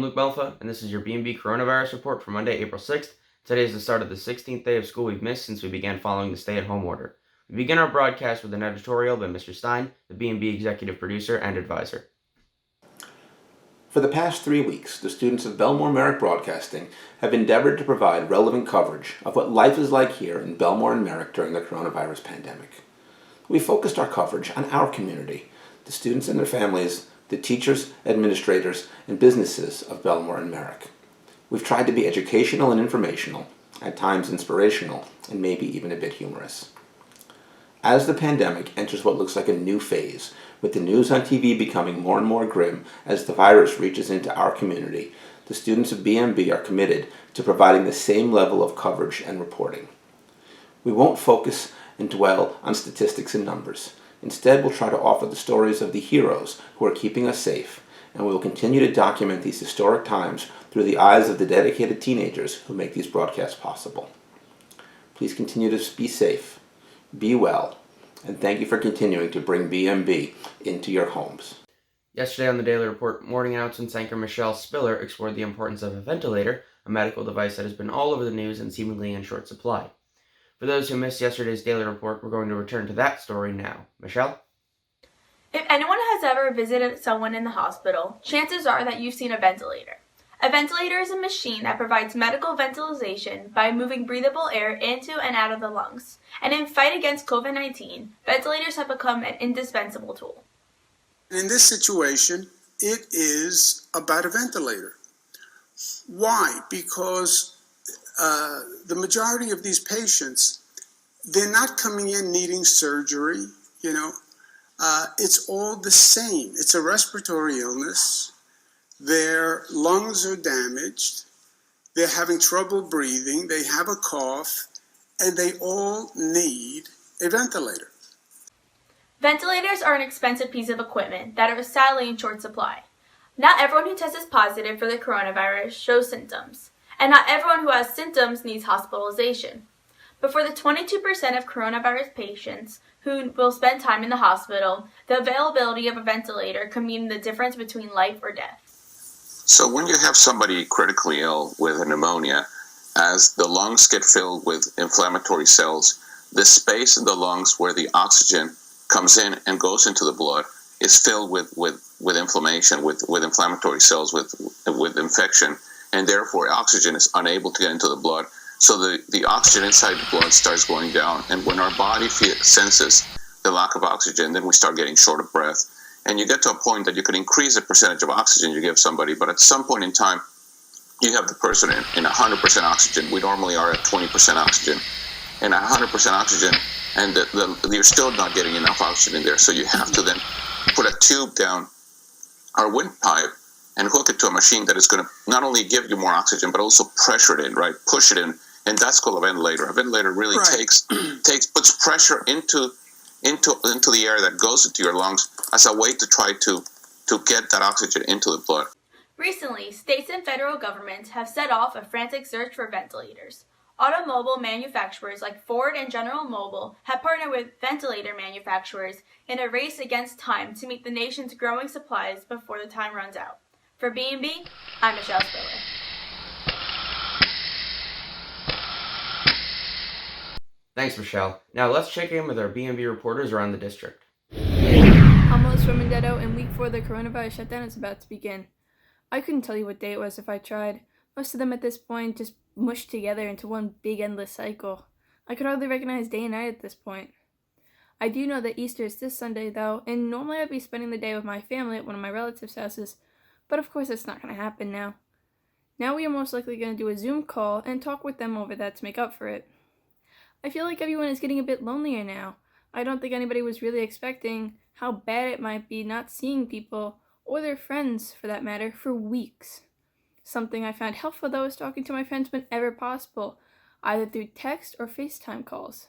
Luke Melfa, and this is your BMB coronavirus report for Monday, April 6th. Today is the start of the 16th day of school we've missed since we began following the stay-at-home order. We begin our broadcast with an editorial by Mr. Stein, the BMB executive producer and advisor. For the past 3 weeks, the students of Bellmore-Merrick Broadcasting have endeavored to provide relevant coverage of what life is like here in Bellmore-Merrick during the coronavirus pandemic. We focused our coverage on our community, the students and their families, the teachers, administrators, and businesses of Bellmore-Merrick. We've tried to be educational and informational, at times inspirational, and maybe even a bit humorous. As the pandemic enters what looks like a new phase, with the news on TV becoming more and more grim as the virus reaches into our community, the students of BMB are committed to providing the same level of coverage and reporting. We won't focus and dwell on statistics and numbers. Instead, we'll try to offer the stories of the heroes who are keeping us safe, and we will continue to document these historic times through the eyes of the dedicated teenagers who make these broadcasts possible. Please continue to be safe, be well, and thank you for continuing to bring BMB into your homes. Yesterday on the Daily Report, morning announcements anchor Michele Spiller explored the importance of a ventilator, a medical device that has been all over the news and seemingly in short supply. For those who missed yesterday's Daily Report, we're going to return to that story now. Michele? If anyone has ever visited someone in the hospital, chances are that you've seen a ventilator. A ventilator is a machine that provides medical ventilation by moving breathable air into and out of the lungs. And in fight against COVID-19, ventilators have become an indispensable tool. In this situation, it is about a ventilator. Why? Because the majority of these patients, they're not coming in needing surgery, it's all the same. It's a respiratory illness. Their lungs are damaged. They're having trouble breathing. They have a cough, and they all need a ventilator. Ventilators are an expensive piece of equipment that are sadly in short supply. Not everyone who tests positive for the coronavirus shows symptoms, and not everyone who has symptoms needs hospitalization. But for the 22% of coronavirus patients who will spend time in the hospital, the availability of a ventilator can mean the difference between life or death. So when you have somebody critically ill with a pneumonia, as the lungs get filled with inflammatory cells, the space in the lungs where the oxygen comes in and goes into the blood is filled with inflammation, with inflammatory cells, with infection, and therefore oxygen is unable to get into the blood. So the oxygen inside the blood starts going down, and when our body senses the lack of oxygen, then we start getting short of breath. And you get to a point that you can increase the percentage of oxygen you give somebody, but at some point in time, you have the person in 100% oxygen. We normally are at 20% oxygen. And 100% oxygen, and you're still not getting enough oxygen in there. So you have to then put a tube down our windpipe and hook it to a machine that is going to not only give you more oxygen, but also pressure it in, right? Push it in. And that's called a ventilator. A ventilator really puts pressure into the air that goes into your lungs as a way to try to get that oxygen into the blood. Recently, states and federal governments have set off a frantic search for ventilators. Automobile manufacturers like Ford and General Mobile have partnered with ventilator manufacturers in a race against time to meet the nation's growing supplies before the time runs out. For BMB, I'm Michele Spiller. Thanks, Michele. Now let's check in with our BMB reporters around the district. Alisa Romandetto, and week 4 of the coronavirus shutdown is about to begin. I couldn't tell you what day it was if I tried. Most of them at this point just mushed together into one big endless cycle. I could hardly recognize day and night at this point. I do know that Easter is this Sunday though, and normally I'd be spending the day with my family at one of my relatives' houses, but of course that's not going to happen now. Now we are most likely going to do a Zoom call and talk with them over that to make up for it. I feel like everyone is getting a bit lonelier now. I don't think anybody was really expecting how bad it might be not seeing people, or their friends for that matter, for weeks. Something I found helpful though is talking to my friends whenever possible, either through text or FaceTime calls.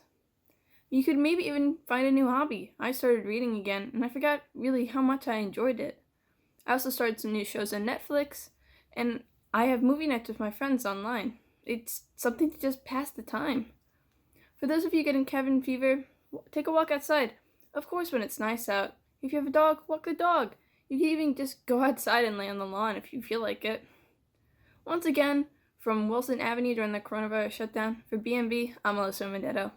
You could maybe even find a new hobby. I started reading again, and I forgot really how much I enjoyed it. I also started some new shows on Netflix, and I have movie nights with my friends online. It's something to just pass the time. For those of you getting cabin fever, take a walk outside. Of course when it's nice out. If you have a dog, walk the dog. You can even just go outside and lay on the lawn if you feel like it. Once again, from Wilson Avenue during the coronavirus shutdown, for BMB, I'm Alisa Romandetto.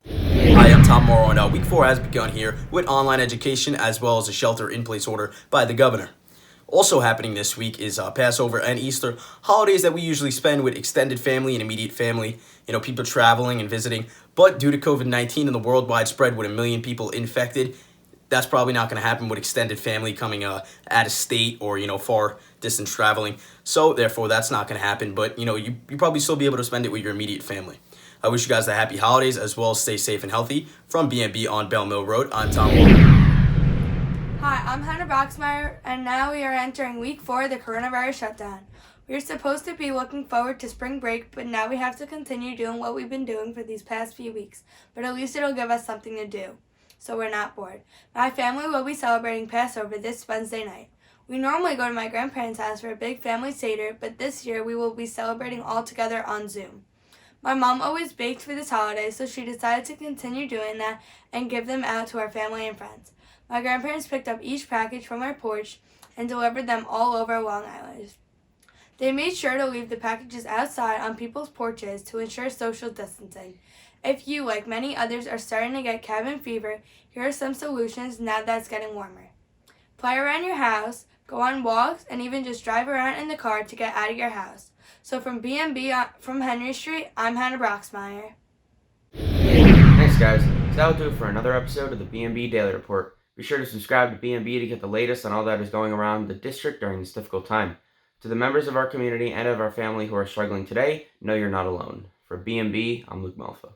Hi, I'm Tom Mauro, and week 4 has begun here with online education as well as a shelter-in-place order by the governor. Also happening this week is Passover and Easter, holidays that we usually spend with extended family and immediate family, people traveling and visiting. But due to COVID-19 and the worldwide spread with 1 million people infected, that's probably not going to happen with extended family coming out of state or, far distance traveling. So, therefore, that's not going to happen. But, you probably still be able to spend it with your immediate family. I wish you guys the happy holidays as well as stay safe and healthy. From BMB on Bell Mill Road, I'm Tom Mauro. Hi, I'm Broxmeyer, and now we are entering week 4 of the coronavirus shutdown. We are supposed to be looking forward to spring break, but now we have to continue doing what we've been doing for these past few weeks. But at least it'll give us something to do, so we're not bored. My family will be celebrating Passover this Wednesday night. We normally go to my grandparents' house for a big family Seder, but this year we will be celebrating all together on Zoom. My mom always baked for this holiday, so she decided to continue doing that and give them out to our family and friends. My grandparents picked up each package from our porch and delivered them all over Long Island. They made sure to leave the packages outside on people's porches to ensure social distancing. If you, like many others, are starting to get cabin fever, here are some solutions now that it's getting warmer. Play around your house, go on walks, and even just drive around in the car to get out of your house. So from BMB from Henry Street, I'm Hannah Broxmeyer. Thanks, guys. So that'll do it for another episode of the BMB Daily Report. Be sure to subscribe to BMB to get the latest on all that is going around the district during this difficult time. To the members of our community and of our family who are struggling today, know you're not alone. For BMB, I'm Luke Melfa.